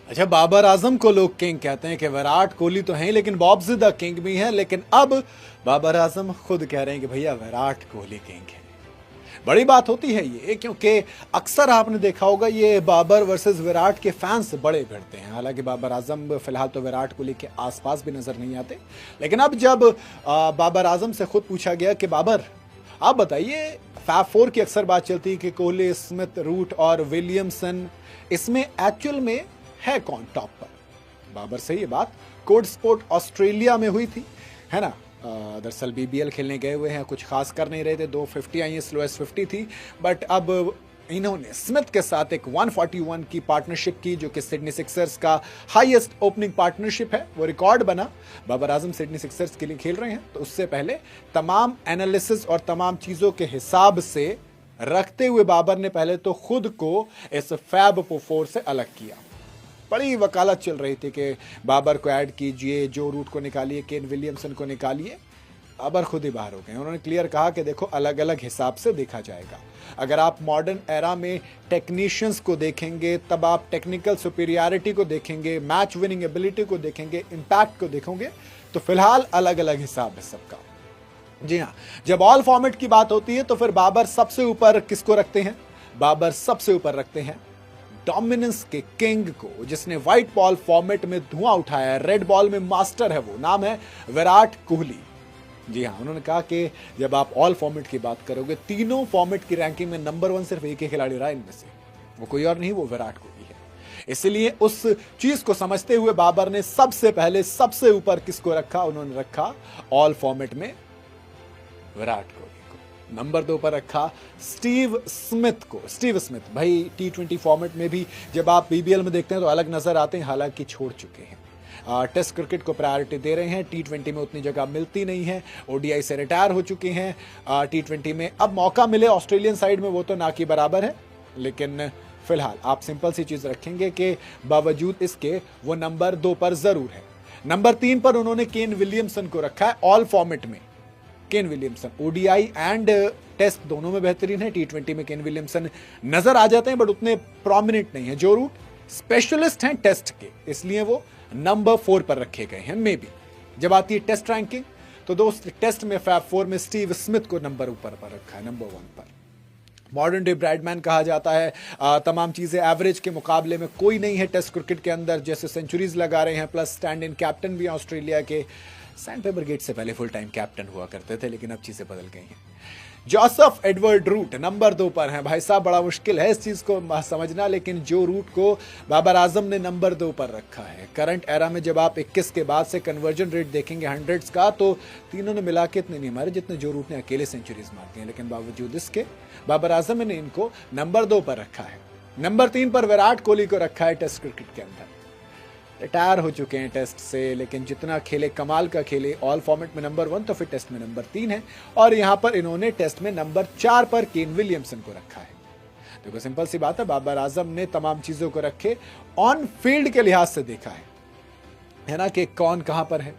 अच्छा, बाबर आजम को लोग किंग कहते हैं कि विराट कोहली तो हैं लेकिन बॉब्स द किंग भी हैं, लेकिन अब बाबर आजम खुद कह रहे हैं कि भैया विराट कोहली किंग है। बड़ी बात होती है ये, क्योंकि अक्सर आपने देखा होगा ये बाबर वर्सेस विराट के फैंस बड़े भिड़ते हैं। हालांकि बाबर आजम फिलहाल तो विराट कोहली के आसपास भी नजर नहीं आते, लेकिन अब जब बाबर आजम से खुद पूछा गया कि बाबर आप बताइए, फैब फोर की अक्सर बात चलती है कि कोहली, स्मिथ, रूट और विलियमसन, इसमें एक्चुअल में है कौन टॉप पर? बाबर से ये बात कोड स्पोर्ट ऑस्ट्रेलिया में हुई थी, है ना। दरअसल बीबीएल खेलने गए हुए हैं, कुछ खास कर नहीं रहे थे, 250 आई, स्लोएस्ट 50 थी, बट अब इन्होंने स्मिथ के साथ एक 141 की पार्टनरशिप की, जो कि सिडनी सिक्सर्स का हाईएस्ट ओपनिंग पार्टनरशिप है, वो रिकॉर्ड बना। बाबर आजम सिडनी सिक्सर्स के लिए खेल रहे हैं, तो उससे पहले तमाम एनालिसिस और तमाम चीजों के हिसाब से रखते हुए बाबर ने पहले तो खुद को इस फैब फोर से अलग किया। बड़ी वकालत चल रही थी कि बाबर को ऐड कीजिए, जो रूट को निकालिए, केन विलियमसन को निकालिए। बाबर खुद ही बाहर हो गए। उन्होंने क्लियर कहा कि देखो, अलग अलग हिसाब से देखा जाएगा। अगर आप मॉडर्न एरा में टेक्नीशियंस को देखेंगे, तब आप टेक्निकल सुपीरियरिटी को देखेंगे, मैच विनिंग एबिलिटी को देखेंगे, इंपैक्ट को देखोगे, तो फिलहाल अलग अलग हिसाब है सबका। जी हाँ, जब ऑल फॉर्मेट की बात होती है तो फिर बाबर सबसे ऊपर किसको रखते हैं? बाबर सबसे ऊपर रखते हैं डोमिनेंस के किंग को, जिसने व्हाइट बॉल फॉर्मेट में धुआं उठाया है, रेड बॉल में मास्टर है, वो नाम है विराट कोहली। जी हाँ, उन्होंने कहा कि जब आप ऑल फॉर्मेट की बात करोगे, तीनों फॉर्मेट की रैंकिंग में नंबर 1 सिर्फ एक ही खिलाड़ी रहा इनमें से, वो कोई और नहीं, वो विराट कोहली है। इसलिए उस चीज को समझते हुए बाबर ने सबसे पहले सबसे ऊपर किसको रखा? उन्होंने रखा ऑल फॉर्मेट में विराट कोहली को। नंबर 2 पर रखा स्टीव स्मिथ को। स्टीव स्मिथ भाई T20 फॉर्मेट में भी जब आप बीबीएल में देखते हैं तो अलग नजर आते हैं, हालांकि छोड़ चुके हैं। टेस्ट क्रिकेट को प्रायोरिटी दे रहे हैं, T20 में उतनी जगह मिलती नहीं है, ओडीआई से रिटायर हो चुके हैं। T20 में अब मौका मिले ऑस्ट्रेलियन साइड में, वो तो ना की बराबर है, लेकिन फिलहाल आप सिंपल सी चीज रखेंगे कि बावजूद इसके वो नंबर 2 पर जरूर है। नंबर 3 पर उन्होंने केन विलियमसन को रखा है ऑल फॉर्मेट में। Kane Williamson ODI and test दोनों में बेहतरीन है। T20 में केन विलियमसन नजर आ जाते हैं, बट उतने प्रोमिनेंट नहीं है। जो रूट स्पेशलिस्ट हैं टेस्ट के, इसलिए वो नंबर 4 पर रखे गए हैं। मे बी जब आती है टेस्ट रैंकिंग, तो दोस्त टेस्ट में फैब 4 में स्टीव स्मिथ को नंबर ऊपर पर रखा है, नंबर 1 पर। मॉडर्न डे ब्रैडमैन कहा जाता है। तमाम चीजें एवरेज के मुकाबले में कोई नहीं है टेस्ट क्रिकेट के अंदर, जैसे सेंचुरीज लगा रहे हैं, प्लस स्टैंड इन कैप्टन भी ऑस्ट्रेलिया के। सैंडपेपर गेट से पहले फुल टाइम कैप्टन हुआ करते थे, लेकिन अब चीजें बदल गई हैं। जोसेफ एडवर्ड रूट नंबर 2 पर हैं। भाई साहब, बड़ा मुश्किल है इस चीज को समझना, लेकिन जो रूट को बाबर आजम ने नंबर 2 पर रखा है। करंट एरा में जब आप 21 के बाद से कन्वर्जन रेट देखेंगे हंड्रेड्स का, तो तीनों ने मिला के इतने नहीं मारे जितने जो रूट ने अकेले सेंचुरीज मार दी हैं, लेकिन बावजूद इसके बाबर आजम ने इनको नंबर 2 पर रखा है। नंबर 3 पर विराट कोहली को रखा है टेस्ट क्रिकेट के अंदर। रिटायर हो चुके हैं टेस्ट से, लेकिन जितना खेले कमाल का खेले। ऑल फॉर्मेट में नंबर 1, तो फिर टेस्ट में नंबर 3 है। और यहां पर इन्होंने टेस्ट में नंबर 4 पर केन विलियमसन को रखा है। देखो, सिंपल सी बात है, बाबर आजम ने तमाम चीजों को रखे ऑन फील्ड के लिहाज से देखा है ना, कि कौन कहां पर है।